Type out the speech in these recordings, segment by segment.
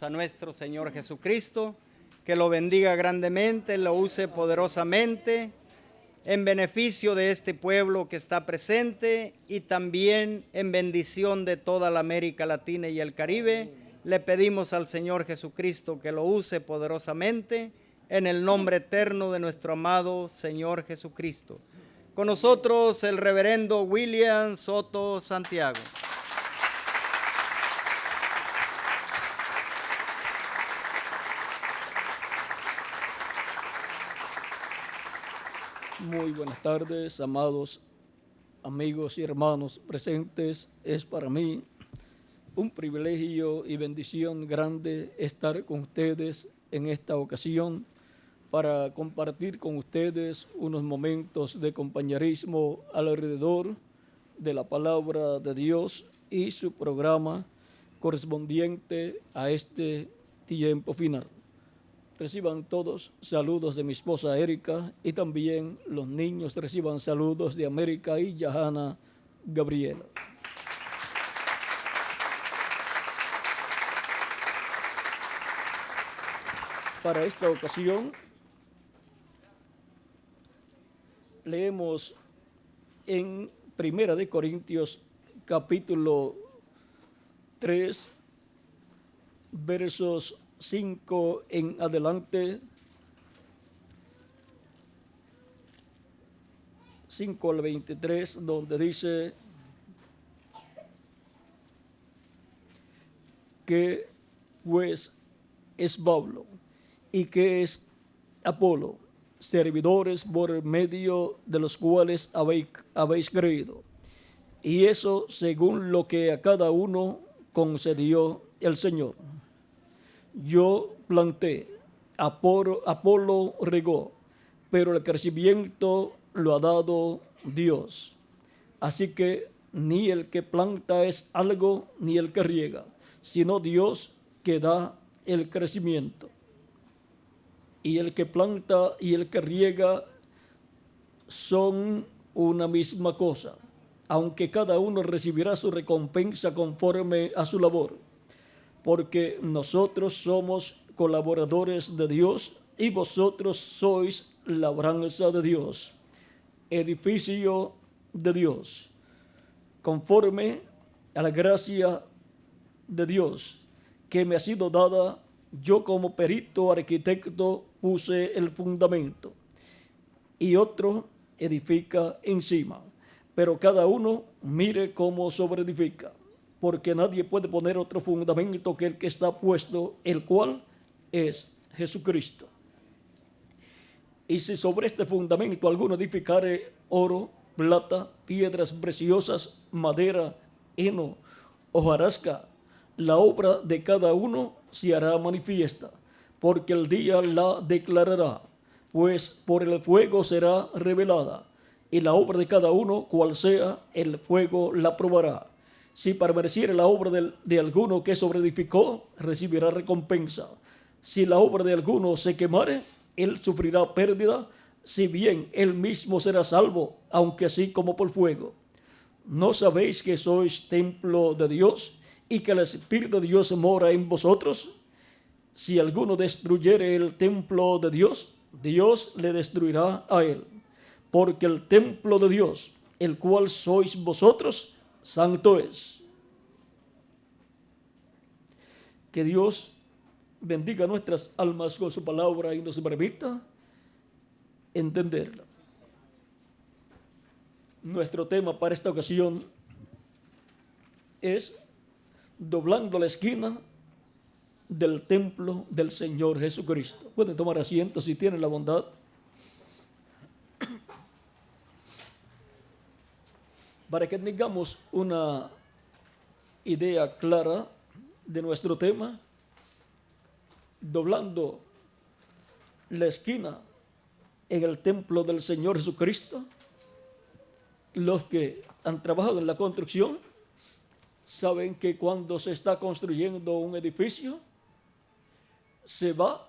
A nuestro Señor Jesucristo, que lo bendiga grandemente, lo use poderosamente en beneficio de este pueblo que está presente y también en bendición de toda la América Latina y el Caribe. Le pedimos al Señor Jesucristo que lo use poderosamente en el nombre eterno de nuestro amado Señor Jesucristo. Con nosotros el reverendo William Soto Santiago. Muy buenas tardes, amados amigos y hermanos presentes. Es para mí un privilegio y bendición grande estar con ustedes en esta ocasión para compartir con ustedes unos momentos de compañerismo alrededor de la palabra de Dios y su programa correspondiente a este tiempo final. Reciban todos saludos de mi esposa Erika y también los niños reciban saludos de América y Yahana Gabriela. Para esta ocasión leemos en Primera de Corintios capítulo 3 versos 5 en adelante, 5 al 23, donde dice que pues es Pablo y que es Apolo, servidores por medio de los cuales habéis creído, y eso según lo que a cada uno concedió el Señor. Yo planté, Apolo regó, pero el crecimiento lo ha dado Dios. Así que ni el que planta es algo, ni el que riega, sino Dios que da el crecimiento. Y el que planta y el que riega son una misma cosa, aunque cada uno recibirá su recompensa conforme a su labor. Porque nosotros somos colaboradores de Dios y vosotros sois labranza de Dios, edificio de Dios, conforme a la gracia de Dios que me ha sido dada. Yo como perito arquitecto puse el fundamento y otro edifica encima, pero cada uno mire cómo sobreedifica. Porque nadie puede poner otro fundamento que el que está puesto, el cual es Jesucristo. Y si sobre este fundamento alguno edificare oro, plata, piedras preciosas, madera, heno, hojarasca, la obra de cada uno se hará manifiesta, porque el día la declarará, pues por el fuego será revelada, y la obra de cada uno, cual sea, el fuego la probará. Si permaneciere la obra de alguno que sobreedificó, recibirá recompensa. Si la obra de alguno se quemare, él sufrirá pérdida, si bien él mismo será salvo, aunque así como por fuego. ¿No sabéis que sois templo de Dios y que el Espíritu de Dios mora en vosotros? Si alguno destruyere el templo de Dios, Dios le destruirá a él. Porque el templo de Dios, el cual sois vosotros, santo es. Que Dios bendiga nuestras almas con su palabra y nos permita entenderla. Nuestro tema para esta ocasión es doblando la esquina del templo del Señor Jesucristo. Pueden tomar asiento si tienen la bondad. Para que tengamos una idea clara de nuestro tema, doblando la esquina en el templo del Señor Jesucristo, los que han trabajado en la construcción saben que cuando se está construyendo un edificio, se va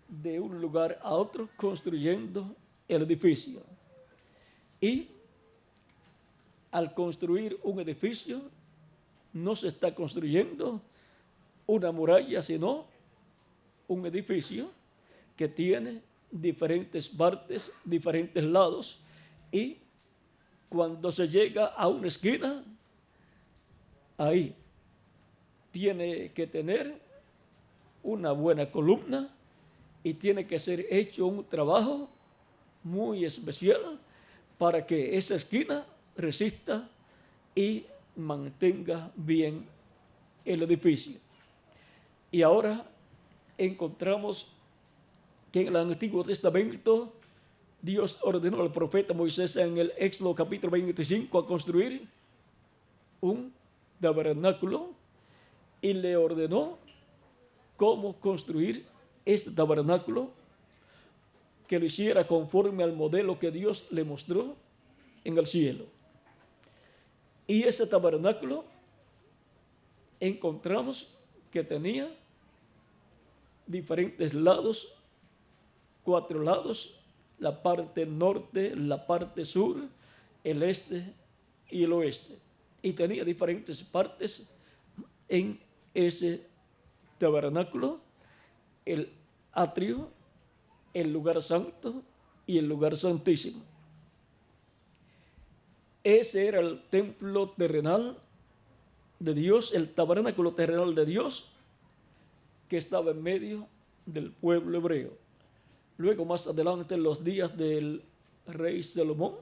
de un lugar a otro construyendo el edificio. Y al construir un edificio, no se está construyendo una muralla, sino un edificio que tiene diferentes partes, diferentes lados, y cuando se llega a una esquina, ahí tiene que tener una buena columna y tiene que ser hecho un trabajo muy especial para que esa esquina resista y mantenga bien el edificio. Y ahora encontramos que en el Antiguo Testamento Dios ordenó al profeta Moisés en el Éxodo capítulo 25 a construir un tabernáculo y le ordenó cómo construir este tabernáculo, que lo hiciera conforme al modelo que Dios le mostró en el cielo. Y ese tabernáculo encontramos que tenía diferentes lados, 4 lados, la parte norte, la parte sur, el este y el oeste. Y tenía diferentes partes en ese tabernáculo: el atrio, el lugar santo y el lugar santísimo. Ese era el templo terrenal de Dios, el tabernáculo terrenal de Dios, que estaba en medio del pueblo hebreo. Luego, más adelante, en los días del rey Salomón,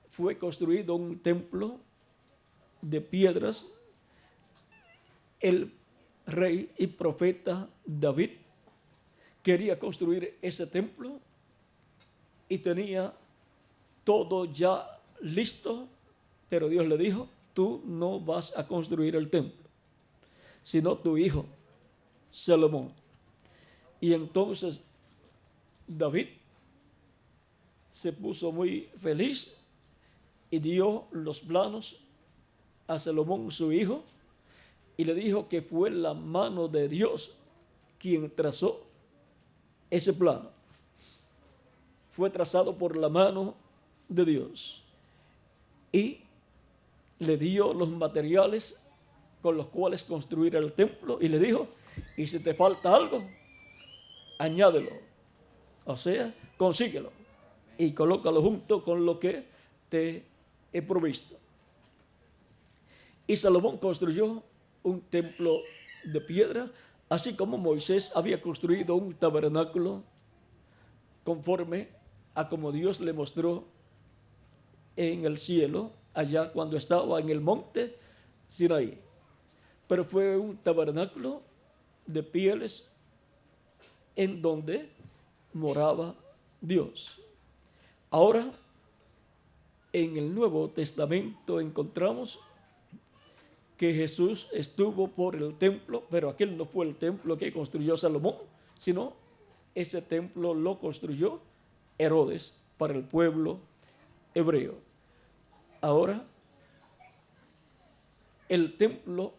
fue construido un templo de piedras. El rey y profeta David quería construir ese templo y tenía todo ya listo, pero Dios le dijo: tú no vas a construir el templo, sino tu hijo Salomón. Y entonces David se puso muy feliz y dio los planos a Salomón, su hijo, y le dijo que fue la mano de Dios quien trazó ese plano. Fue trazado por la mano de Dios y le dio los materiales con los cuales construir el templo, y le dijo: y si te falta algo, añádelo, o sea, consíguelo y colócalo junto con lo que te he provisto. Y Salomón construyó un templo de piedra, así como Moisés había construido un tabernáculo conforme a como Dios le mostró en el cielo, allá cuando estaba en el monte Sinaí. Pero fue un tabernáculo de pieles en donde moraba Dios. Ahora, en el Nuevo Testamento encontramos que Jesús estuvo por el templo, pero aquel no fue el templo que construyó Salomón, sino ese templo lo construyó Herodes para el pueblo hebreo. Ahora, el templo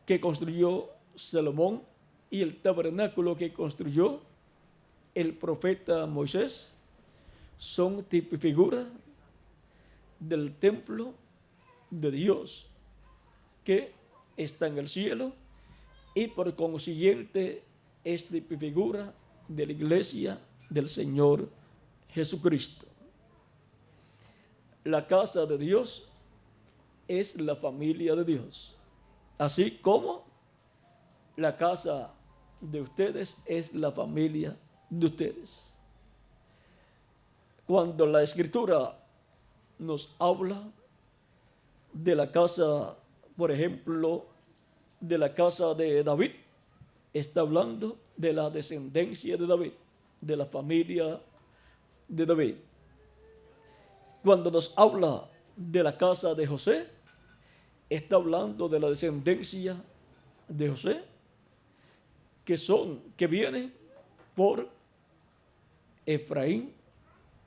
que construyó Salomón y el tabernáculo que construyó el profeta Moisés son tipo y figura del templo de Dios que está en el cielo, y por consiguiente es tipo y figura de la iglesia del Señor Jesucristo. La casa de Dios es la familia de Dios, así como la casa de ustedes es la familia de ustedes. Cuando la Escritura nos habla de la casa, por ejemplo, de la casa de David, está hablando de la descendencia de David, de la familia de David. Cuando nos habla de la casa de José, está hablando de la descendencia de José, que viene por Efraín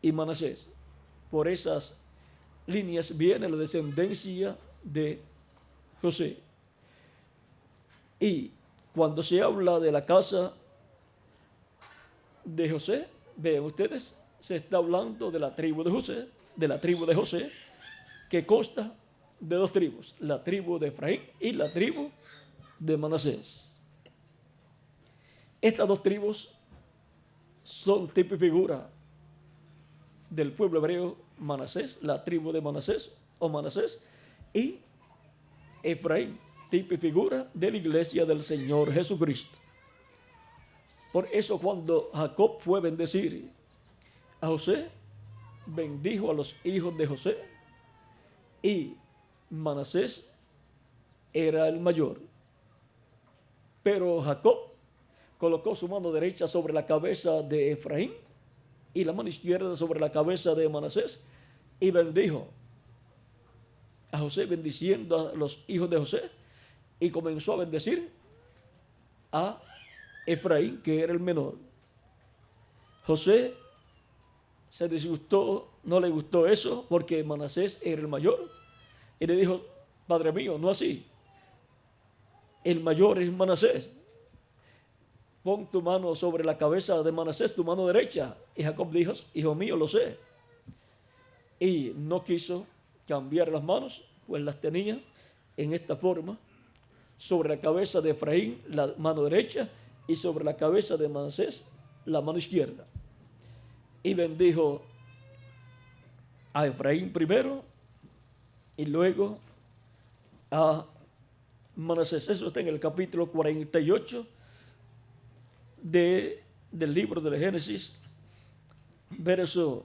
y Manasés. Por esas líneas viene la descendencia de José. Y cuando se habla de la casa de José, vean ustedes, se está hablando de la tribu de José, que consta de 2 tribus, la tribu de Efraín y la tribu de Manasés. Estas dos tribus son tipo y figura del pueblo hebreo Manasés, la tribu de Manasés o Manasés, y Efraín, tipo y figura de la iglesia del Señor Jesucristo. Por eso cuando Jacob fue a bendecir a José, bendijo a los hijos de José, y Manasés era el mayor. Pero Jacob colocó su mano derecha sobre la cabeza de Efraín y la mano izquierda sobre la cabeza de Manasés, y bendijo a José, bendiciendo a los hijos de José, y comenzó a bendecir a Efraín, que era el menor. José se disgustó, no le gustó eso, porque Manasés era el mayor, y le dijo: Padre mío, no así, el mayor es Manasés, pon tu mano sobre la cabeza de Manasés, tu mano derecha. Y Jacob dijo: Hijo mío, lo sé. Y no quiso cambiar las manos, pues las tenía en esta forma: sobre la cabeza de Efraín la mano derecha, y sobre la cabeza de Manasés la mano izquierda. Y bendijo a Efraín primero y luego a Manasés. Eso está en el capítulo 48 del libro del Génesis, versos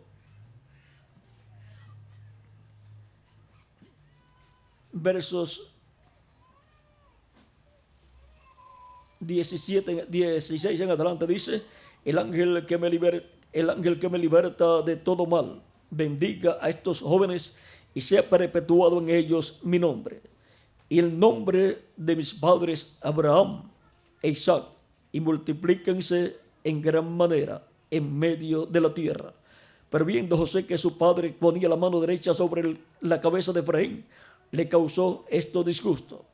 16 en adelante. Dice: el ángel que me liberta de todo mal, bendiga a estos jóvenes y sea perpetuado en ellos mi nombre y el nombre de mis padres Abraham e Isaac, y multiplíquense en gran manera en medio de la tierra. Pero viendo José que su padre ponía la mano derecha sobre la cabeza de Efraín, le causó esto disgusto,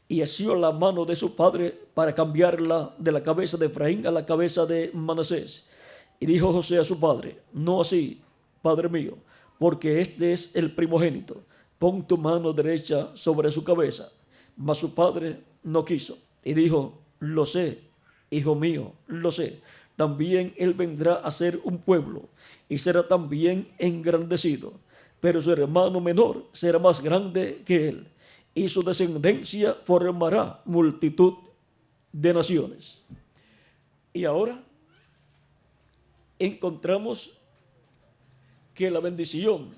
y asió la mano de su padre para cambiarla de la cabeza de Efraín a la cabeza de Manasés. Y dijo José a su padre: no así, padre mío, porque este es el primogénito, pon tu mano derecha sobre su cabeza. Mas su padre no quiso, y dijo: lo sé, hijo mío, lo sé. También él vendrá a ser un pueblo, y será también engrandecido, pero su hermano menor será más grande que él, y su descendencia formará multitud de naciones. Y ahora encontramos que la bendición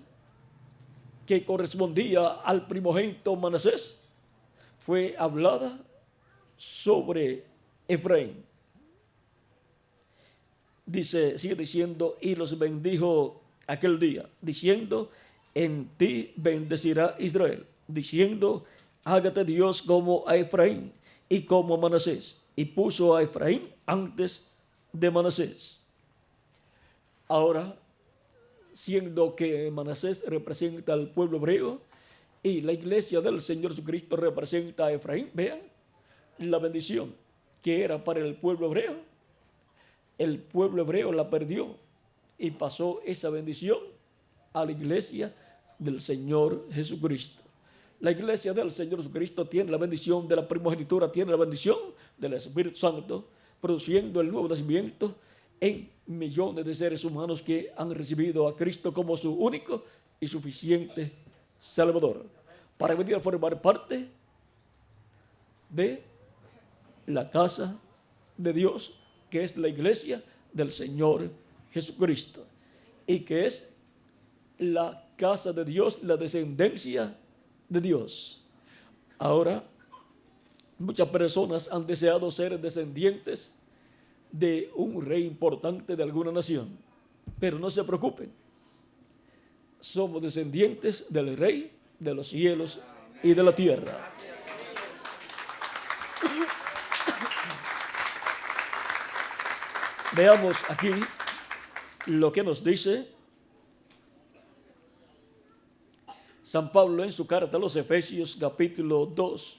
que correspondía al primogénito Manasés fue hablada sobre Efraín. Dice, sigue diciendo: y los bendijo aquel día, diciendo: en ti bendecirá Israel, diciendo: hágate Dios como a Efraín y como a Manasés. Y puso a Efraín antes de Manasés. Ahora, siendo que Manasés representa al pueblo hebreo y la iglesia del Señor Jesucristo representa a Efraín, vean la bendición que era para el pueblo hebreo. El pueblo hebreo la perdió y pasó esa bendición a la iglesia del Señor Jesucristo. La iglesia del Señor Jesucristo tiene la bendición de la primogenitura, tiene la bendición del Espíritu Santo, produciendo el nuevo nacimiento en millones de seres humanos que han recibido a Cristo como su único y suficiente Salvador, para venir a formar parte de la casa de Dios, que es la iglesia del Señor Jesucristo, y que es la casa de Dios, la descendencia de Dios. Ahora, muchas personas han deseado ser descendientes de un rey importante de alguna nación, pero no se preocupen, somos descendientes del Rey de los cielos y de la tierra. Veamos aquí lo que nos dice San Pablo en su carta a los Efesios, capítulo 2,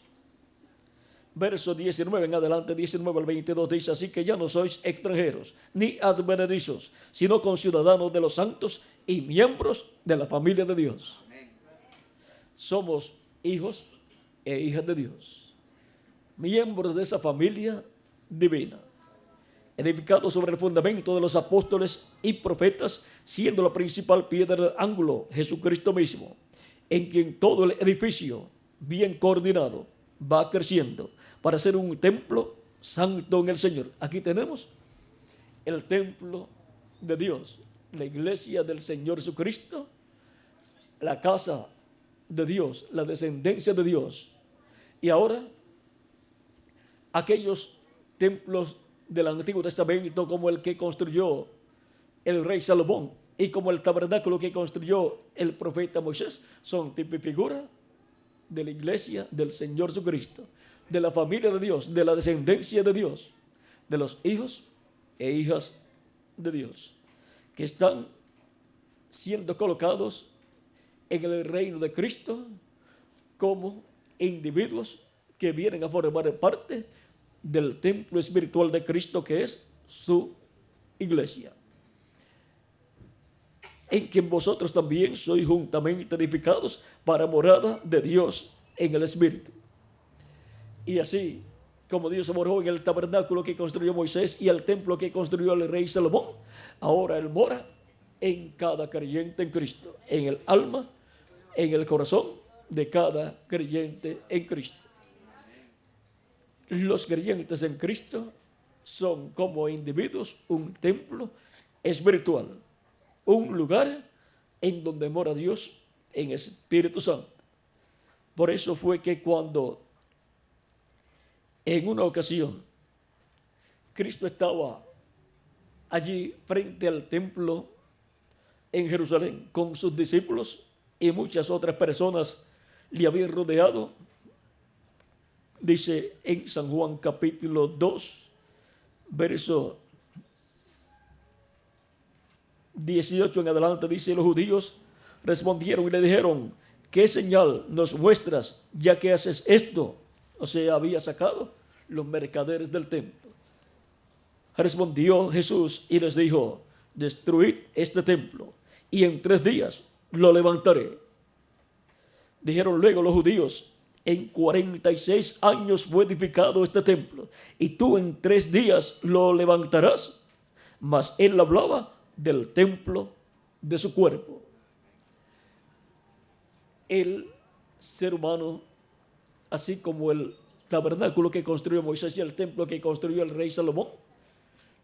verso 19 en adelante, 19 al 22, dice: así que ya no sois extranjeros ni advenedizos, sino conciudadanos de los santos y miembros de la familia de Dios. Somos hijos e hijas de Dios. miembros de esa familia divina, edificados sobre el fundamento de los apóstoles y profetas, siendo la principal piedra del ángulo Jesucristo mismo, en quien todo el edificio, bien coordinado, va creciendo para ser un templo santo en el Señor. Aquí tenemos el templo de Dios, la iglesia del Señor Jesucristo, la casa de Dios, la descendencia de Dios. Y ahora, aquellos templos del Antiguo Testamento, como el que construyó el rey Salomón y como el tabernáculo que construyó el profeta Moisés, son tipo y figura de la iglesia del Señor Jesucristo, de la familia de Dios, de la descendencia de Dios, de los hijos e hijas de Dios, que están siendo colocados en el reino de Cristo como individuos que vienen a formar parte del templo espiritual de Cristo, que es su iglesia, en quien vosotros también sois juntamente edificados para morada de Dios en el Espíritu. Y así como Dios moró en el tabernáculo que construyó Moisés y el templo que construyó el rey Salomón, ahora Él mora en cada creyente en Cristo, en el alma, en el corazón de cada creyente en Cristo. Los creyentes en Cristo son como individuos un templo espiritual, un lugar en donde mora Dios en Espíritu Santo. Por eso fue que cuando en una ocasión Cristo estaba allí frente al templo en Jerusalén con sus discípulos y muchas otras personas le habían rodeado, dice en San Juan capítulo 2, verso 18 en adelante, dice: los judíos respondieron y le dijeron: ¿qué señal nos muestras ya que haces esto? O sea, había sacado los mercaderes del templo. Respondió Jesús y les dijo: destruid este templo y en 3 días lo levantaré. Dijeron luego los judíos: en 46 años fue edificado este templo y tú en 3 días lo levantarás. Mas él hablaba del templo de su cuerpo. El ser humano, así como el tabernáculo que construyó Moisés y el templo que construyó el rey Salomón,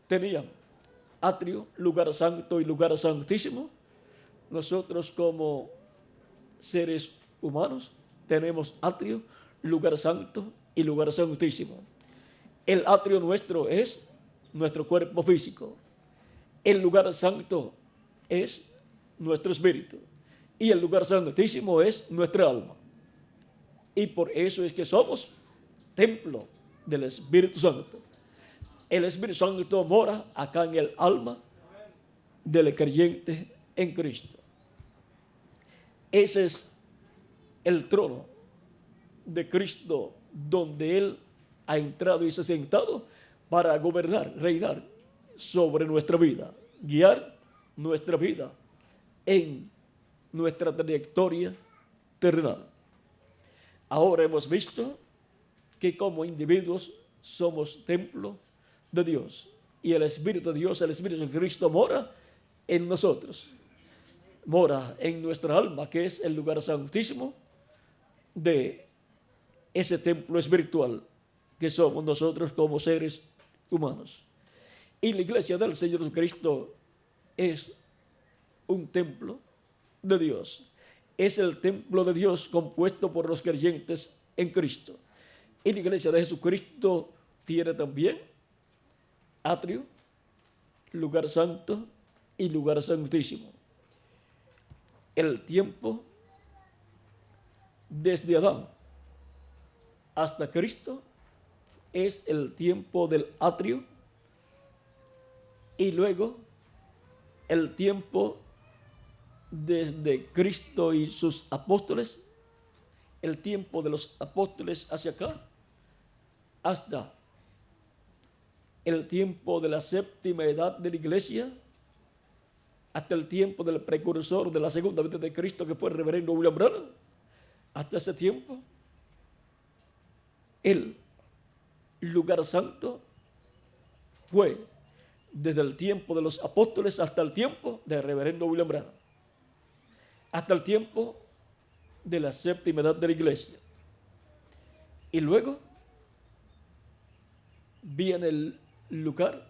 tenían atrio, lugar santo y lugar santísimo. Nosotros como seres humanos tenemos atrio, lugar santo y lugar santísimo. El atrio nuestro es nuestro cuerpo físico. El lugar santo es nuestro espíritu. Y el lugar santísimo es nuestra alma. Y por eso es que somos templo del Espíritu Santo. El Espíritu Santo mora acá en el alma del creyente en Cristo. Ese es el trono de Cristo donde Él ha entrado y se ha sentado para gobernar, reinar sobre nuestra vida, guiar nuestra vida en nuestra trayectoria terrenal. Ahora hemos visto que como individuos somos templo de Dios y el Espíritu de Dios, el Espíritu de Cristo mora en nosotros, mora en nuestra alma, que es el lugar santísimo de ese templo espiritual que somos nosotros como seres humanos. Y la iglesia del Señor Jesucristo es un templo de Dios. Es el templo de Dios compuesto por los creyentes en Cristo. Y la iglesia de Jesucristo tiene también atrio, lugar santo y lugar santísimo. El tiempo desde Adán hasta Cristo es el tiempo del atrio, y luego el tiempo desde Cristo y sus apóstoles, el tiempo de los apóstoles hacia acá, hasta el tiempo de la séptima edad de la iglesia, hasta el tiempo del precursor de la segunda venida de Cristo, que fue el reverendo William Branham. Hasta ese tiempo, Él lugar santo fue desde el tiempo de los apóstoles hasta el tiempo del reverendo William Branham, hasta el tiempo de la séptima edad de la iglesia. Y luego viene el lugar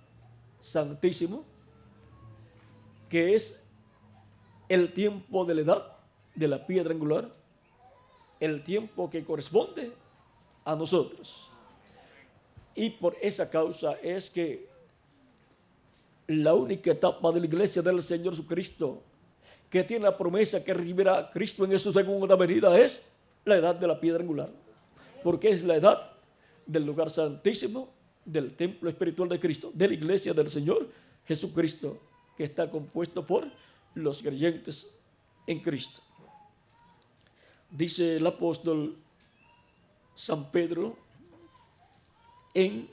santísimo, que es el tiempo de la edad de la piedra angular, el tiempo que corresponde a nosotros. Y por esa causa es que la única etapa de la iglesia del Señor Jesucristo que tiene la promesa que recibirá a Cristo en su segunda venida es la edad de la piedra angular, porque es la edad del lugar santísimo, del templo espiritual de Cristo, de la iglesia del Señor Jesucristo, que está compuesto por los creyentes en Cristo. Dice el apóstol San Pedro en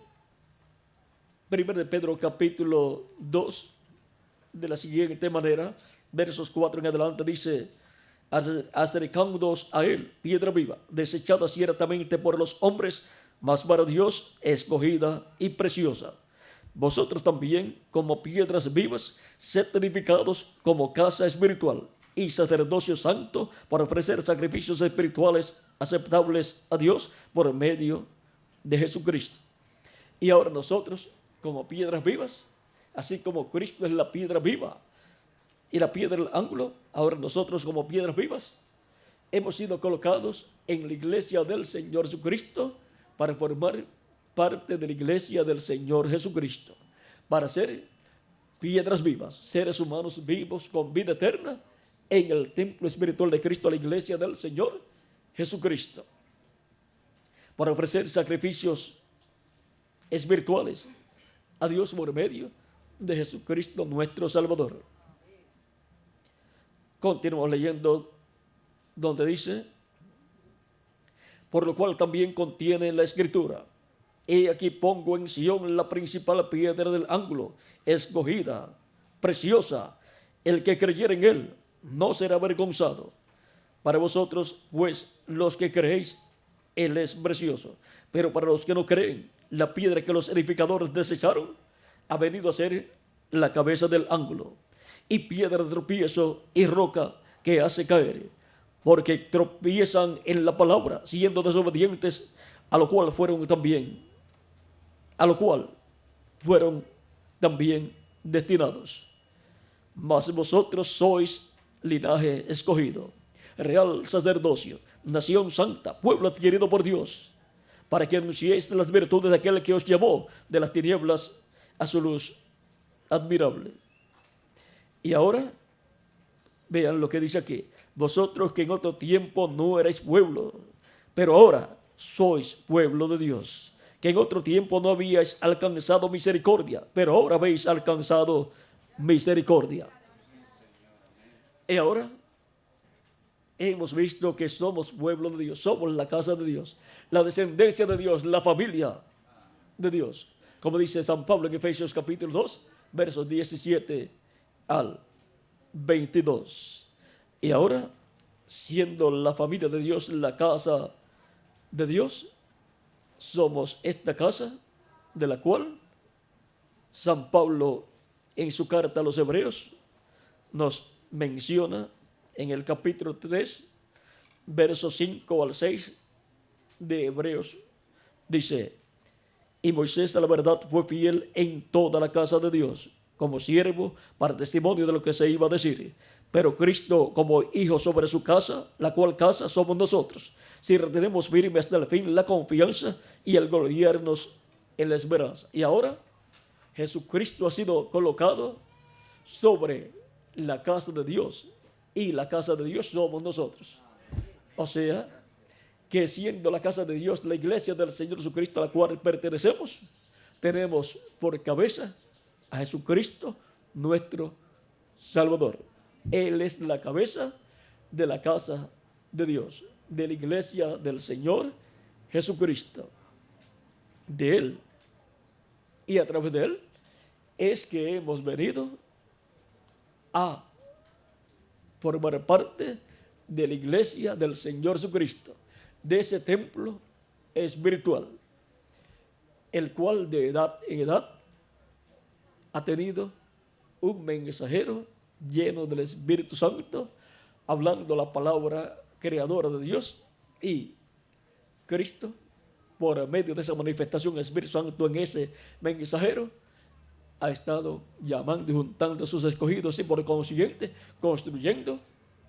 1 de Pedro capítulo 2 de la siguiente manera, versos 4 en adelante, dice: acercándoos a él, piedra viva, desechada ciertamente por los hombres, mas para Dios escogida y preciosa. Vosotros también, como piedras vivas, sed edificados como casa espiritual y sacerdocio santo para ofrecer sacrificios espirituales aceptables a Dios por medio de Jesucristo. Y ahora nosotros, como piedras vivas, así como Cristo es la piedra viva y la piedra del ángulo, ahora nosotros como piedras vivas hemos sido colocados en la iglesia del Señor Jesucristo para formar parte de la iglesia del Señor Jesucristo, para ser piedras vivas, seres humanos vivos con vida eterna en el templo espiritual de Cristo, la iglesia del Señor Jesucristo, para ofrecer sacrificios espirituales a Dios por medio de Jesucristo nuestro Salvador. Continuamos leyendo donde dice: por lo cual también contiene la Escritura: he aquí pongo en Sión la principal piedra del ángulo, escogida, preciosa, el que creyere en él no será avergonzado. Para vosotros, pues, los que creéis, él es precioso, pero para los que no creen, la piedra que los edificadores desecharon ha venido a ser la cabeza del ángulo, y piedra de tropiezo y roca que hace caer, porque tropiezan en la palabra, siendo desobedientes, a lo cual fueron también destinados. Mas vosotros sois linaje escogido, real sacerdocio, nación santa, pueblo adquirido por Dios, para que anunciéis las virtudes de aquel que os llamó de las tinieblas a su luz admirable. Y ahora, vean lo que dice aquí: vosotros que en otro tiempo no erais pueblo, pero ahora sois pueblo de Dios, que en otro tiempo no habíais alcanzado misericordia, pero ahora habéis alcanzado misericordia. Y ahora hemos visto que somos pueblo de Dios, somos la casa de Dios, la descendencia de Dios, la familia de Dios, como dice San Pablo en Efesios capítulo 2, versos 17 al 22. Y ahora, siendo la familia de Dios, la casa de Dios, somos esta casa de la cual San Pablo en su carta a los Hebreos nos menciona en el capítulo 3, versos 5 al 6 de Hebreos. Dice: y Moisés a la verdad fue fiel en toda la casa de Dios, como siervo para testimonio de lo que se iba a decir. Pero Cristo como hijo sobre su casa, la cual casa somos nosotros, si retenemos firme hasta el fin la confianza y el gloriarnos en la esperanza. Y ahora Jesucristo ha sido colocado sobre la casa de Dios, y la casa de Dios somos nosotros. O sea, que siendo la casa de Dios, la iglesia del Señor Jesucristo a la cual pertenecemos, tenemos por cabeza a Jesucristo nuestro Salvador. Él es la cabeza de la casa de Dios, de la iglesia del Señor Jesucristo. De Él y a través de Él es que hemos venido a formar parte de la iglesia del Señor Jesucristo, de ese templo espiritual. el cual de edad en edad ha tenido un mensajero lleno del Espíritu Santo, hablando la palabra creadora de Dios, y Cristo, por medio de esa manifestación del Espíritu Santo en ese mensajero, ha estado llamando y juntando a sus escogidos y por consiguiente construyendo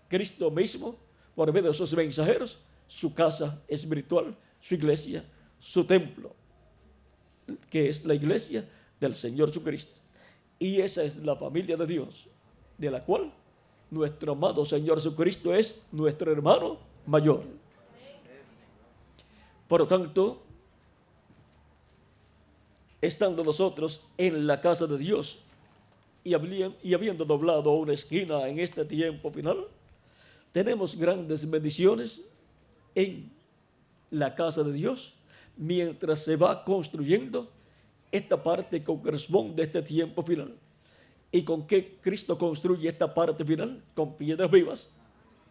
Cristo mismo, por medio de esos mensajeros, su casa espiritual, su iglesia, su templo, que es la iglesia del Señor Jesucristo. Y esa es la familia de Dios, de la cual nuestro amado Señor Jesucristo es nuestro hermano mayor. Por lo tanto, estando nosotros en la casa de Dios y habiendo doblado una esquina en este tiempo final, tenemos grandes bendiciones en la casa de Dios mientras se va construyendo esta parte que corresponde a este tiempo final. ¿Y con qué Cristo construye esta parte final? Con piedras vivas,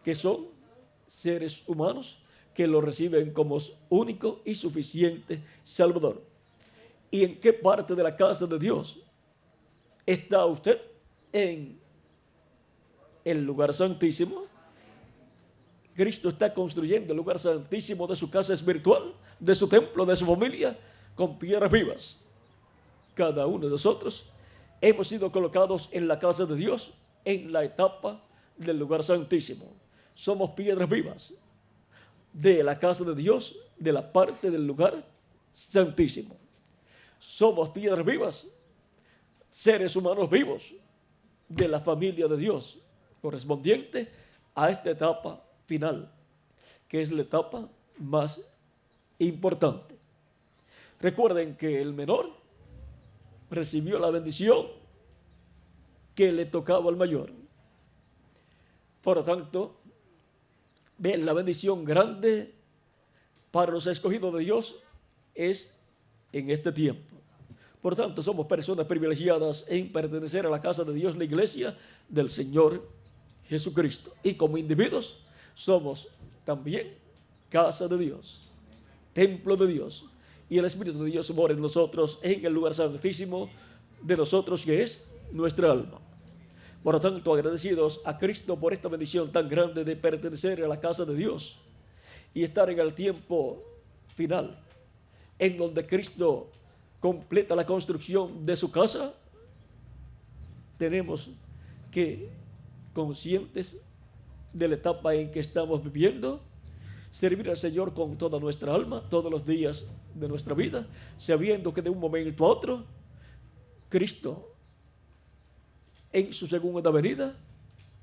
que son seres humanos que lo reciben como único y suficiente Salvador. ¿Y en qué parte de la casa de Dios está usted? En el lugar santísimo. Cristo está construyendo el lugar santísimo de su casa espiritual, de su templo, de su familia, con piedras vivas. Cada uno de nosotros hemos sido colocados en la casa de Dios, en la etapa del lugar santísimo. Somos piedras vivas de la casa de Dios, de la parte del lugar santísimo. Somos piedras vivas, seres humanos vivos de la familia de Dios, correspondiente a esta etapa final, que es la etapa más importante. Recuerden que el menor recibió la bendición que le tocaba al mayor. Por lo tanto, ven, la bendición grande para los escogidos de Dios es en este tiempo. Por tanto, somos personas privilegiadas en pertenecer a la casa de Dios, la iglesia del Señor Jesucristo. Y como individuos, somos también casa de Dios, templo de Dios. Y el Espíritu de Dios mora en nosotros, en el lugar santísimo de nosotros, que es nuestra alma. Por lo tanto, agradecidos a Cristo por esta bendición tan grande de pertenecer a la casa de Dios y estar en el tiempo final, en donde Cristo completa la construcción de su casa, tenemos que, conscientes de la etapa en que estamos viviendo, servir al Señor con toda nuestra alma, todos los días de nuestra vida, sabiendo que de un momento a otro, Cristo, en su segunda venida,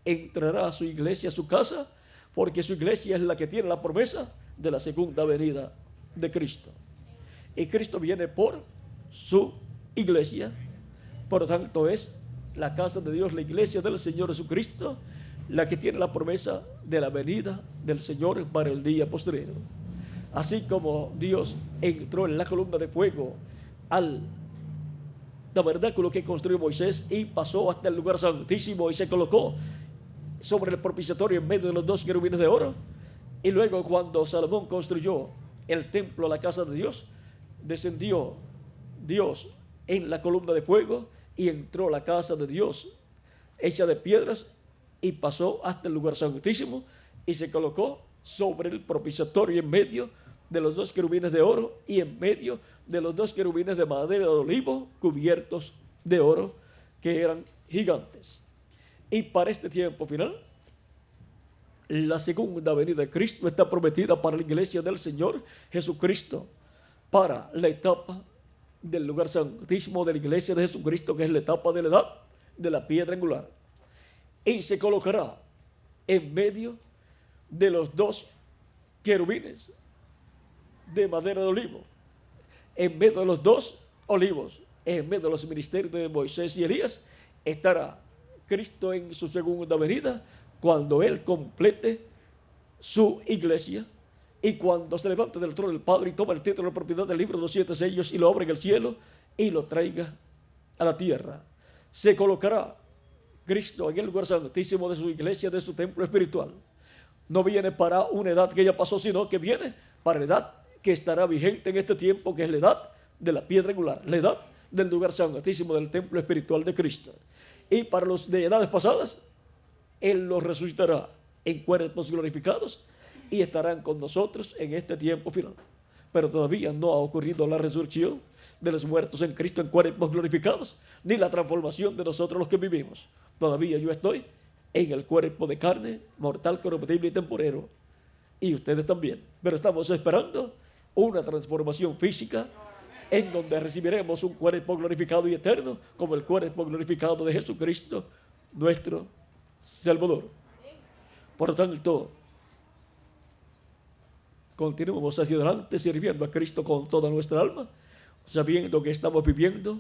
entrará a su iglesia, a su casa, porque su iglesia es la que tiene la promesa de la segunda venida de Cristo. Y Cristo viene por su iglesia, por lo tanto es la casa de Dios, la iglesia del Señor Jesucristo, la que tiene la promesa de la venida del Señor para el día postrero. Así como Dios entró en la columna de fuego al tabernáculo que construyó Moisés y pasó hasta el lugar santísimo y se colocó sobre el propiciatorio en medio de los dos querubines de oro, y luego cuando Salomón construyó el templo, la casa de Dios, descendió Dios en la columna de fuego y entró la casa de Dios hecha de piedras y pasó hasta el lugar santísimo y se colocó sobre el propiciatorio en medio de los dos querubines de oro y en medio de los dos querubines de madera de olivo cubiertos de oro, que eran gigantes. Y para este tiempo final, la segunda venida de Cristo está prometida para la iglesia del Señor Jesucristo, para la etapa del lugar santísimo de la iglesia de Jesucristo, que es la etapa de la edad de la piedra angular. Y se colocará en medio de los dos querubines de madera de olivo, en medio de los dos olivos, en medio de los ministerios de Moisés y Elías, estará Cristo en su segunda venida, cuando Él complete su iglesia y cuando se levante del trono del Padre y tome el título de propiedad del libro de los 7 sellos y lo abra en el cielo y lo traiga a la tierra. Se colocará Cristo en el lugar santísimo de su iglesia, de su templo espiritual. No viene para una edad que ya pasó, sino que viene para la edad que estará vigente en este tiempo, que es la edad de la piedra angular, la edad del lugar santísimo del templo espiritual de Cristo. Y para los de edades pasadas, Él los resucitará en cuerpos glorificados y estarán con nosotros en este tiempo final. Pero todavía no ha ocurrido la resurrección de los muertos en Cristo en cuerpos glorificados, ni la transformación de nosotros los que vivimos. Todavía yo estoy en el cuerpo de carne, mortal, corruptible y temporero. Y ustedes también. Pero estamos esperando una transformación física en donde recibiremos un cuerpo glorificado y eterno, como el cuerpo glorificado de Jesucristo, nuestro Salvador. Por lo tanto, continuemos hacia adelante sirviendo a Cristo con toda nuestra alma, sabiendo que estamos viviendo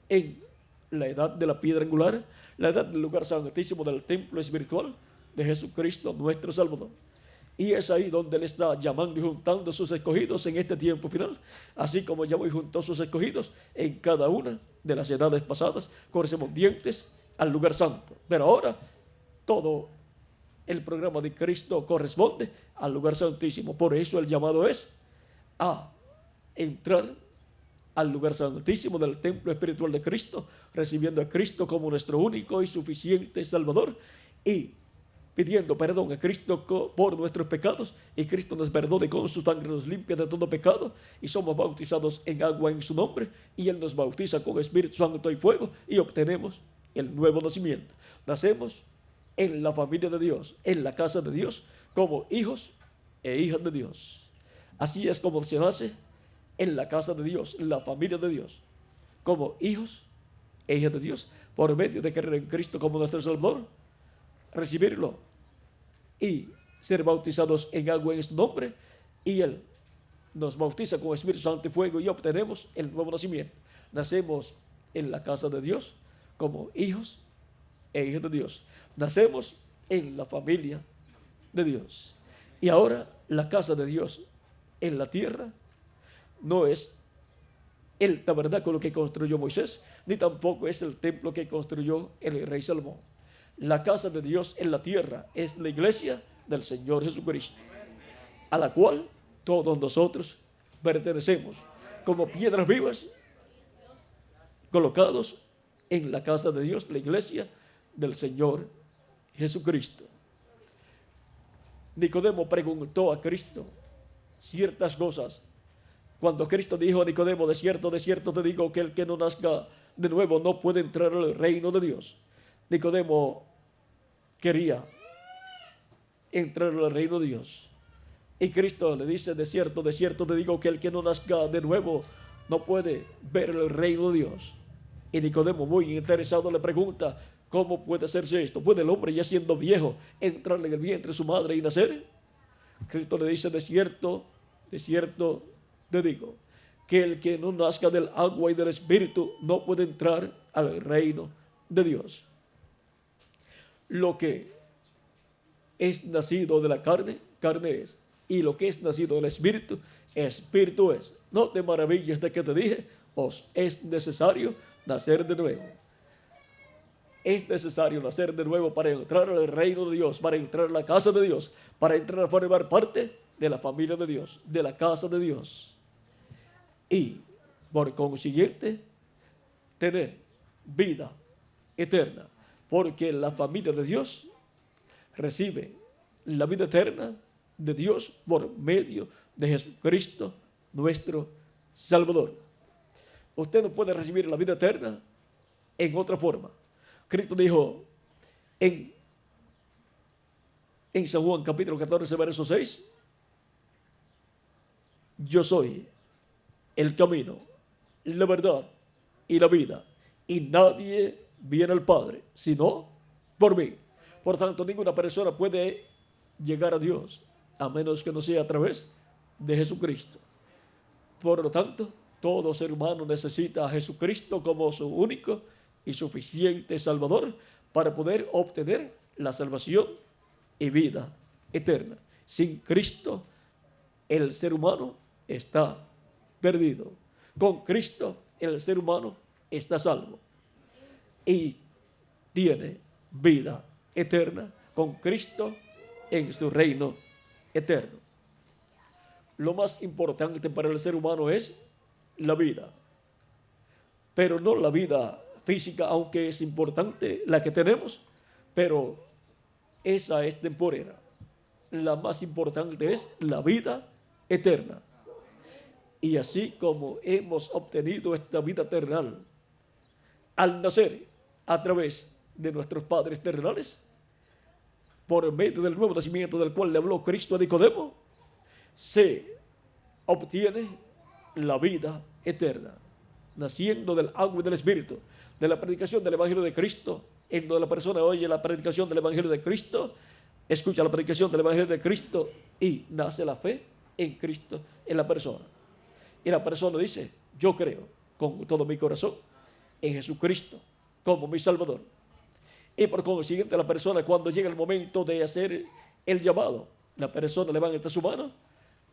en la edad de la piedra angular, la edad del lugar santísimo del templo espiritual de Jesucristo, nuestro Salvador. Y es ahí donde Él está llamando y juntando a sus escogidos en este tiempo final, así como llamó y juntó a sus escogidos en cada una de las edades pasadas correspondientes al lugar santo. Pero ahora todo el programa de Cristo corresponde al lugar santísimo. Por eso el llamado es a entrar al lugar santísimo del templo espiritual de Cristo, recibiendo a Cristo como nuestro único y suficiente Salvador y pidiendo perdón a Cristo por nuestros pecados, y Cristo nos perdone con su sangre, nos limpia de todo pecado, y somos bautizados en agua en su nombre, y Él nos bautiza con Espíritu Santo y fuego, y obtenemos el nuevo nacimiento. Nacemos en la familia de Dios, en la casa de Dios, como hijos e hijas de Dios. Así es como se nace en la casa de Dios, en la familia de Dios, como hijos e hijas de Dios, por medio de creer en Cristo como nuestro Salvador, recibirlo y ser bautizados en agua en su nombre, y Él nos bautiza con Espíritu Santo y fuego, y obtenemos el nuevo nacimiento. Nacemos en la casa de Dios como hijos e hijas de Dios. Nacemos en la familia de Dios. Y ahora la casa de Dios en la tierra no es el tabernáculo que construyó Moisés, ni tampoco es el templo que construyó el rey Salomón. La casa de Dios en la tierra es la iglesia del Señor Jesucristo, a la cual todos nosotros pertenecemos como piedras vivas, colocados en la casa de Dios, la iglesia del Señor Jesucristo. Nicodemo preguntó a Cristo ciertas cosas. Cuando Cristo dijo a Nicodemo: de cierto te digo que el que no nazca de nuevo no puede entrar al reino de Dios. Nicodemo quería entrar al reino de Dios, y Cristo le dice: de cierto te digo que el que no nazca de nuevo no puede ver el reino de Dios. Y Nicodemo, muy interesado, le pregunta: ¿cómo puede hacerse esto? ¿Puede el hombre, ya siendo viejo, entrar en el vientre de su madre y nacer? Cristo le dice: de cierto te digo que el que no nazca del agua y del Espíritu no puede entrar al reino de Dios. Lo que es nacido de la carne, carne es, y lo que es nacido del Espíritu, Espíritu es. No te maravilles de que te dije: os es necesario nacer de nuevo. Es necesario nacer de nuevo para entrar al reino de Dios, para entrar a la casa de Dios, para entrar a formar parte de la familia de Dios, de la casa de Dios. Y por consiguiente, tener vida eterna, porque la familia de Dios recibe la vida eterna de Dios por medio de Jesucristo, nuestro Salvador. Usted no puede recibir la vida eterna en otra forma. Cristo dijo en San Juan capítulo 14, verso 6: yo soy el camino, la verdad y la vida, y nadie viene al Padre sino por mí. Por tanto, ninguna persona puede llegar a Dios a menos que no sea a través de Jesucristo. Por lo tanto, todo ser humano necesita a Jesucristo como su único y suficiente Salvador para poder obtener la salvación y vida eterna. Sin Cristo, el ser humano está perdido. Con Cristo, el ser humano está salvo y tiene vida eterna con Cristo en su reino eterno. Lo más importante para el ser humano es la vida, pero no la vida física, aunque es importante la que tenemos, pero esa es temporera. La más importante es la vida eterna. Y así como hemos obtenido esta vida terrenal al nacer a través de nuestros padres terrenales, por medio del nuevo nacimiento del cual le habló Cristo a Nicodemo, se obtiene la vida eterna, naciendo del agua y del Espíritu, de la predicación del Evangelio de Cristo. En donde la persona oye la predicación del Evangelio de Cristo, escucha la predicación del Evangelio de Cristo y nace la fe en Cristo en la persona. Y la persona dice: yo creo con todo mi corazón en Jesucristo como mi Salvador. Y por consiguiente, la persona, cuando llega el momento de hacer el llamado, la persona levanta su mano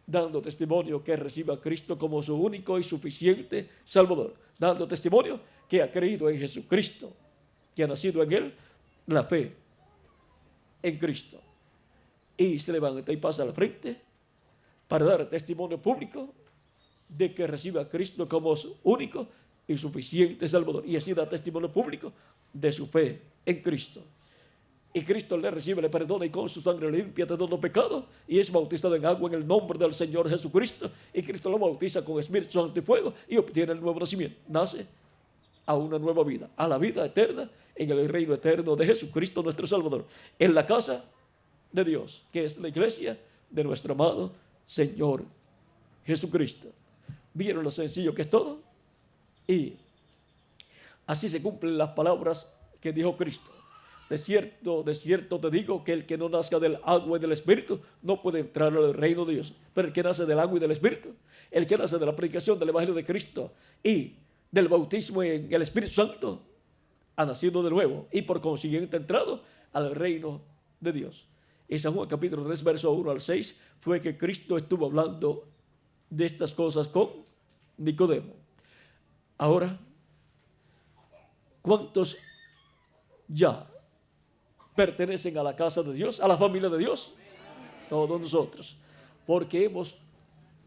dando testimonio que recibe a Cristo como su único y suficiente Salvador, dando testimonio que ha creído en Jesucristo, que ha nacido en él la fe en Cristo. Y se levanta y pasa al frente para dar testimonio público de que recibe a Cristo como su único y suficiente Salvador. Y así da testimonio público de su fe en Cristo. Y Cristo le recibe, le perdona y con su sangre limpia de todo pecado, y es bautizado en agua en el nombre del Señor Jesucristo. Y Cristo lo bautiza con Espíritu Santo y fuego y obtiene el nuevo nacimiento. Nace a una nueva vida, a la vida eterna en el reino eterno de Jesucristo nuestro Salvador, en la casa de Dios, que es la iglesia de nuestro amado Señor Jesucristo. ¿Vieron lo sencillo que es todo? Y así se cumplen las palabras que dijo Cristo: de cierto te digo que el que no nazca del agua y del Espíritu no puede entrar al reino de Dios. Pero el que nace del agua y del Espíritu, el que nace de la predicación del Evangelio de Cristo y del bautismo en el Espíritu Santo, ha nacido de nuevo y por consiguiente entrado al reino de Dios. En San Juan capítulo 3, verso 1 al 6, fue que Cristo estuvo hablando de estas cosas con Nicodemo. Ahora, ¿cuántos ya pertenecen a la casa de Dios, a la familia de Dios? Todos nosotros, porque hemos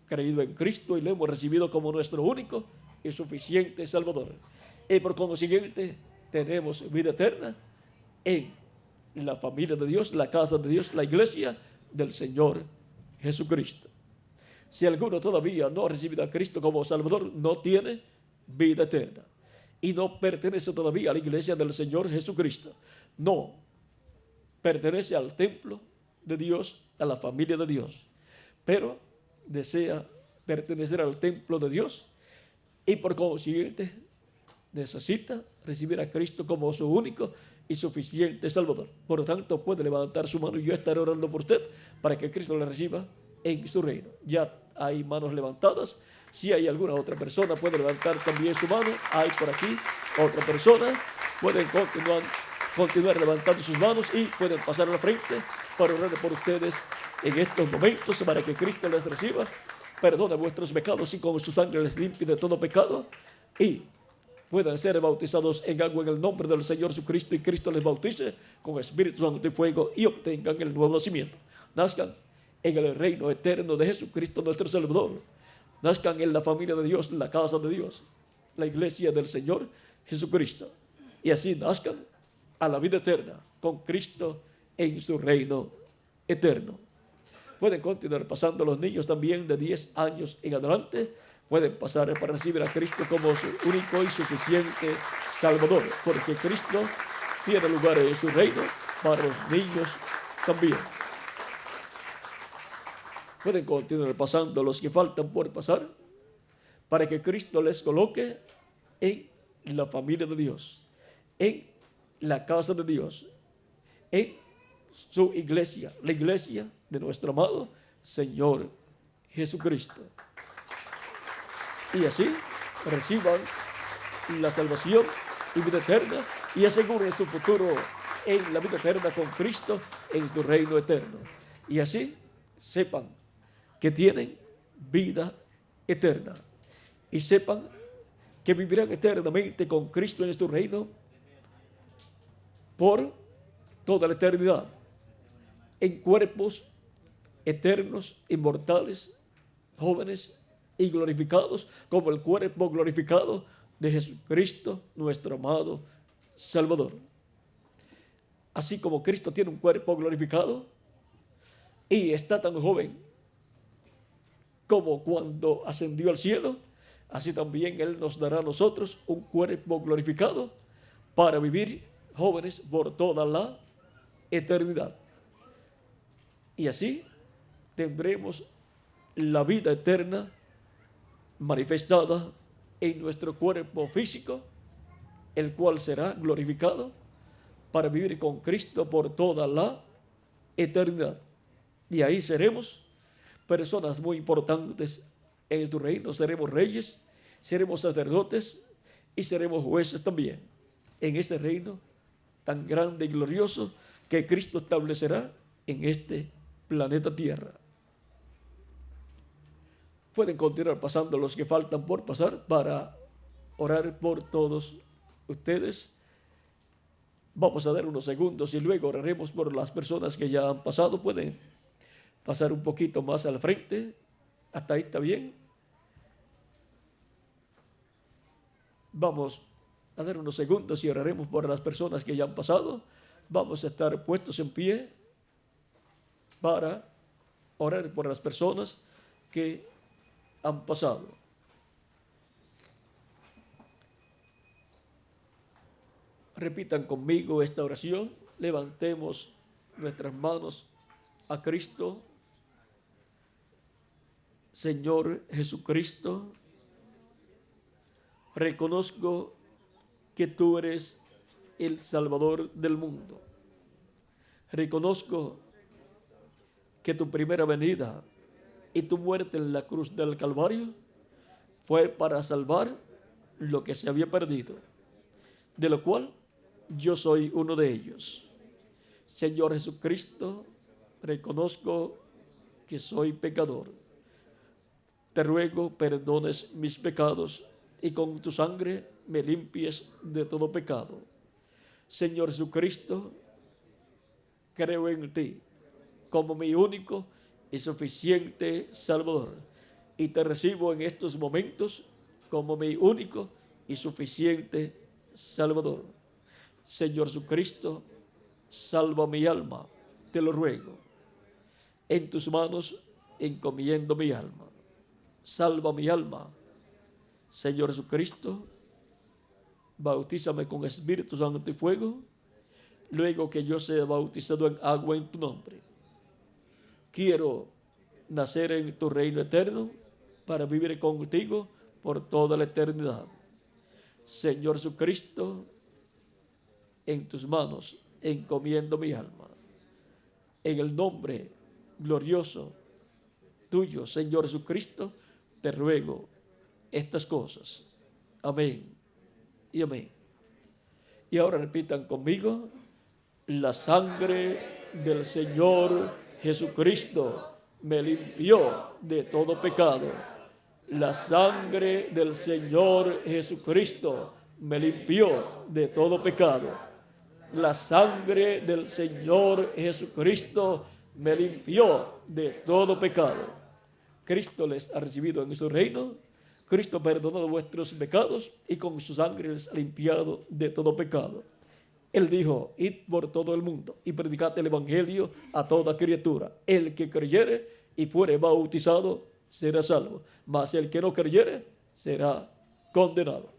creído en Cristo y lo hemos recibido como nuestro único y suficiente Salvador. Y por consiguiente tenemos vida eterna en la familia de Dios, la casa de Dios, la iglesia del Señor Jesucristo. Si alguno todavía no ha recibido a Cristo como Salvador, no tiene vida eterna y no pertenece todavía a la iglesia del Señor Jesucristo. No pertenece al templo de Dios, a la familia de Dios, pero desea pertenecer al templo de Dios y por consiguiente necesita recibir a Cristo como su único y suficiente Salvador. Por lo tanto, puede levantar su mano y yo estaré orando por usted para que Cristo le reciba en su reino. Ya hay manos levantadas. Si hay alguna otra persona, puede levantar también su mano. Hay por aquí otra persona. Pueden continuar levantando sus manos y pueden pasar a la frente para orar por ustedes en estos momentos para que Cristo les reciba, perdone vuestros pecados y con su sangre les limpie de todo pecado y puedan ser bautizados en agua en el nombre del Señor Jesucristo y Cristo les bautice con Espíritu Santo y fuego y obtengan el nuevo nacimiento. Nazcan en el reino eterno de Jesucristo nuestro Salvador. Nazcan en la familia de Dios, la casa de Dios, la iglesia del Señor Jesucristo. Y así nazcan a la vida eterna con Cristo en su reino eterno. Pueden continuar pasando los niños también de 10 años en adelante. Pueden pasar para recibir a Cristo como su único y suficiente Salvador, porque Cristo tiene lugar en su reino para los niños también. Pueden continuar pasando los que faltan por pasar para que Cristo les coloque en la familia de Dios, en la casa de Dios, en su iglesia, la iglesia de nuestro amado Señor Jesucristo. Y así reciban la salvación y vida eterna y aseguren su futuro en la vida eterna con Cristo en su reino eterno. Y así sepan que tienen vida eterna y sepan que vivirán eternamente con Cristo en su reino por toda la eternidad, en cuerpos eternos, inmortales, jóvenes y glorificados como el cuerpo glorificado de Jesucristo, nuestro amado Salvador. Así como Cristo tiene un cuerpo glorificado y está tan joven como cuando ascendió al cielo, así también Él nos dará a nosotros un cuerpo glorificado para vivir jóvenes por toda la eternidad. Y así tendremos la vida eterna manifestada en nuestro cuerpo físico, el cual será glorificado para vivir con Cristo por toda la eternidad. Y ahí seremos personas muy importantes en tu reino. Seremos reyes, seremos sacerdotes y seremos jueces también en ese reino tan grande y glorioso que Cristo establecerá en este planeta Tierra. Pueden continuar pasando los que faltan por pasar para orar por todos ustedes. Vamos a dar unos segundos y luego oraremos por las personas que ya han pasado. Pueden pasar un poquito más al frente. Hasta ahí está bien. Vamos a dar unos segundos y oraremos por las personas que ya han pasado. Vamos a estar puestos en pie para orar por las personas que han pasado. Repitan conmigo esta oración. Levantemos nuestras manos a Cristo. Señor Jesucristo, reconozco que tú eres el Salvador del mundo. Reconozco que tu primera venida y tu muerte en la cruz del Calvario fue para salvar lo que se había perdido, de lo cual yo soy uno de ellos. Señor Jesucristo, reconozco que soy pecador. Te ruego perdones mis pecados y con tu sangre me limpies de todo pecado. Señor Jesucristo, creo en ti como mi único y suficiente Salvador, y te recibo en estos momentos como mi único y suficiente Salvador. Señor Jesucristo, salva mi alma, te lo ruego. En tus manos encomiendo mi alma. Salva mi alma. Señor Jesucristo, bautízame con Espíritu Santo y fuego, luego que yo sea bautizado en agua en tu nombre. Quiero nacer en tu reino eterno para vivir contigo por toda la eternidad. Señor Jesucristo, en tus manos encomiendo mi alma. En el nombre glorioso tuyo, Señor Jesucristo, te ruego estas cosas. Amén y amén. Y ahora repitan conmigo: la sangre del Señor Jesucristo me limpió de todo pecado. La sangre del Señor Jesucristo me limpió de todo pecado. La sangre del Señor Jesucristo me limpió de todo pecado. Cristo les ha recibido en su reino. Cristo ha perdonado vuestros pecados y con su sangre les ha limpiado de todo pecado. Él dijo: id por todo el mundo y predicad el evangelio a toda criatura. El que creyere y fuere bautizado será salvo, mas el que no creyere será condenado.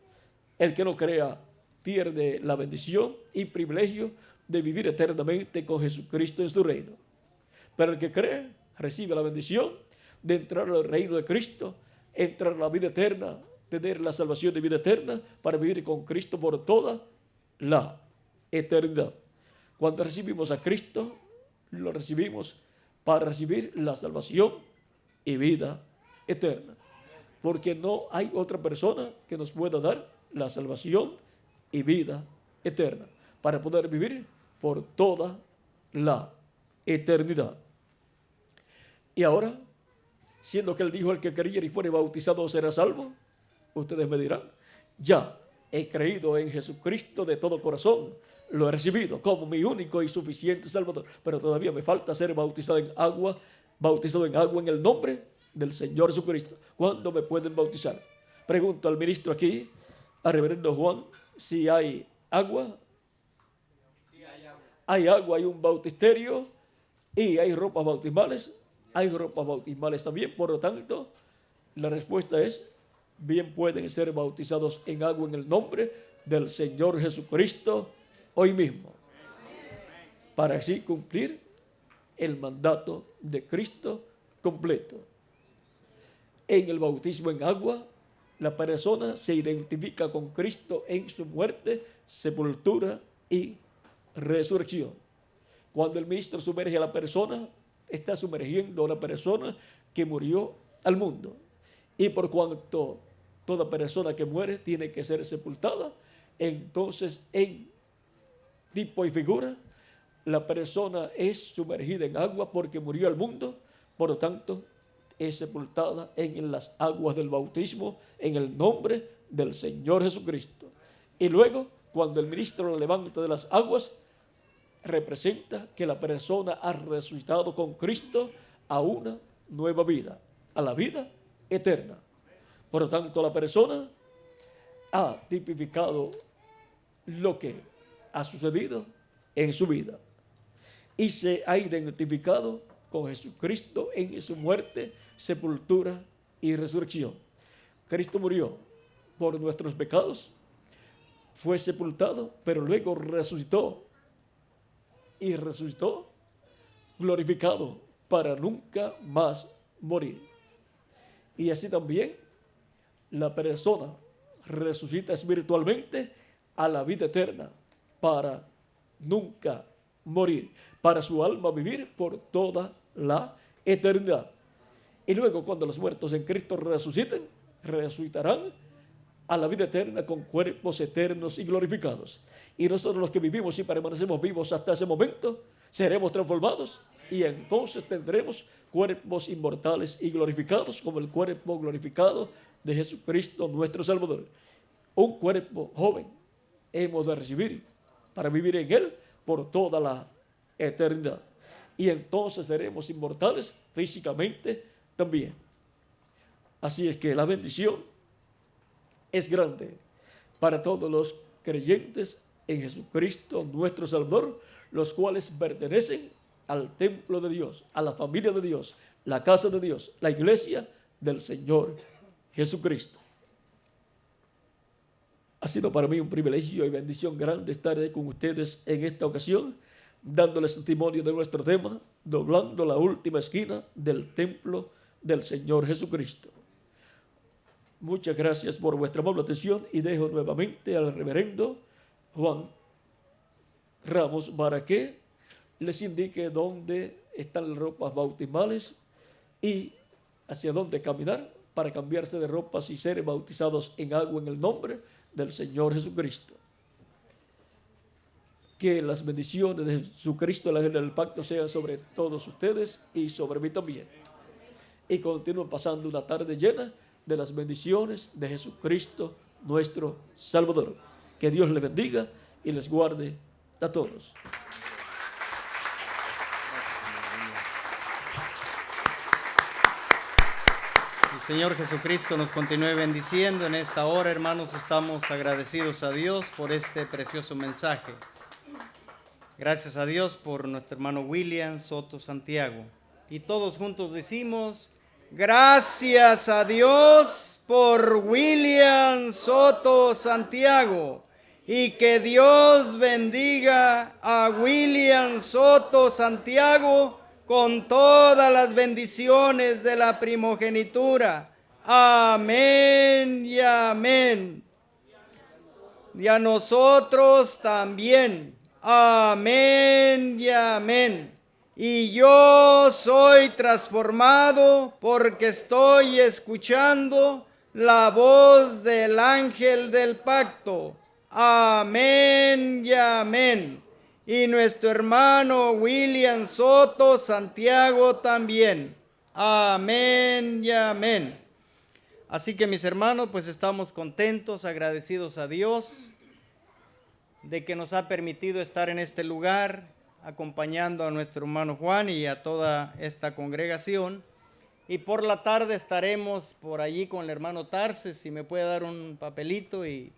El que no crea pierde la bendición y privilegio de vivir eternamente con Jesucristo en su reino. Pero el que cree recibe la bendición de entrar al reino de Cristo, entrar a la vida eterna, tener la salvación de vida eterna para vivir con Cristo por toda la eternidad. Cuando recibimos a Cristo, lo recibimos para recibir la salvación y vida eterna, porque no hay otra persona que nos pueda dar la salvación y vida eterna para poder vivir por toda la eternidad. Y ahora, siendo que él dijo: el que creyere y fuere bautizado será salvo, ustedes me dirán: ya he creído en Jesucristo de todo corazón, lo he recibido como mi único y suficiente Salvador, pero todavía me falta ser bautizado en agua en el nombre del Señor Jesucristo. ¿Cuándo me pueden bautizar? Pregunto al ministro aquí, al reverendo Juan, si hay agua. Hay agua, hay un bautisterio y hay ropas bautismales. Hay ropas bautismales también, por lo tanto, la respuesta es, bien pueden ser bautizados en agua en el nombre del Señor Jesucristo hoy mismo, para así cumplir el mandato de Cristo completo. En el bautismo en agua, la persona se identifica con Cristo en su muerte, sepultura y resurrección. Cuando el ministro sumerge a la persona, está sumergiendo a una persona que murió al mundo. Y por cuanto toda persona que muere tiene que ser sepultada, entonces en tipo y figura, la persona es sumergida en agua porque murió al mundo, por lo tanto es sepultada en las aguas del bautismo en el nombre del Señor Jesucristo. Y luego, cuando el ministro la levanta de las aguas, representa que la persona ha resucitado con Cristo a una nueva vida, a la vida eterna. Por lo tanto, la persona ha tipificado lo que ha sucedido en su vida y se ha identificado con Jesucristo en su muerte, sepultura y resurrección. Cristo murió por nuestros pecados, fue sepultado, pero luego resucitó y resucitó glorificado para nunca más morir. Y así también la persona resucita espiritualmente a la vida eterna para nunca morir, para su alma vivir por toda la eternidad. Y luego cuando los muertos en Cristo resuciten, resucitarán a la vida eterna con cuerpos eternos y glorificados. Y nosotros los que vivimos y permanecemos vivos hasta ese momento, seremos transformados y entonces tendremos cuerpos inmortales y glorificados como el cuerpo glorificado de Jesucristo nuestro Salvador. Un cuerpo joven hemos de recibir para vivir en él por toda la eternidad. Y entonces seremos inmortales físicamente también. Así es que la bendición es grande para todos los creyentes en Jesucristo nuestro Salvador, los cuales pertenecen al templo de Dios, a la familia de Dios, la casa de Dios, la iglesia del Señor Jesucristo. Ha sido para mí un privilegio y bendición grande estar con ustedes en esta ocasión, dándoles testimonio de nuestro tema, doblando la última esquina del templo del Señor Jesucristo. Muchas gracias por vuestra amable atención y dejo nuevamente al reverendo Juan Ramos para que les indique dónde están las ropas bautismales y hacia dónde caminar para cambiarse de ropas y ser bautizados en agua en el nombre del Señor Jesucristo. Que las bendiciones de Jesucristo, la del pacto, sean sobre todos ustedes y sobre mí también. Y continúen pasando una tarde llena de las bendiciones de Jesucristo, nuestro Salvador. Que Dios les bendiga y les guarde a todos. El Señor Jesucristo nos continúe bendiciendo en esta hora, hermanos. Estamos agradecidos a Dios por este precioso mensaje. Gracias a Dios por nuestro hermano William Soto Santiago. Y todos juntos decimos: gracias a Dios por William Soto Santiago. Y que Dios bendiga a William Soto Santiago con todas las bendiciones de la primogenitura. Amén y amén. Y a nosotros también. Amén y amén. Y yo soy transformado porque estoy escuchando la voz del ángel del pacto. Amén y amén. Y nuestro hermano William Soto Santiago también. Amén y amén. Así que mis hermanos, pues estamos contentos, agradecidos a Dios de que nos ha permitido estar en este lugar, acompañando a nuestro hermano Juan y a toda esta congregación. Y por la tarde estaremos por allí con el hermano Tarses, si me puede dar un papelito y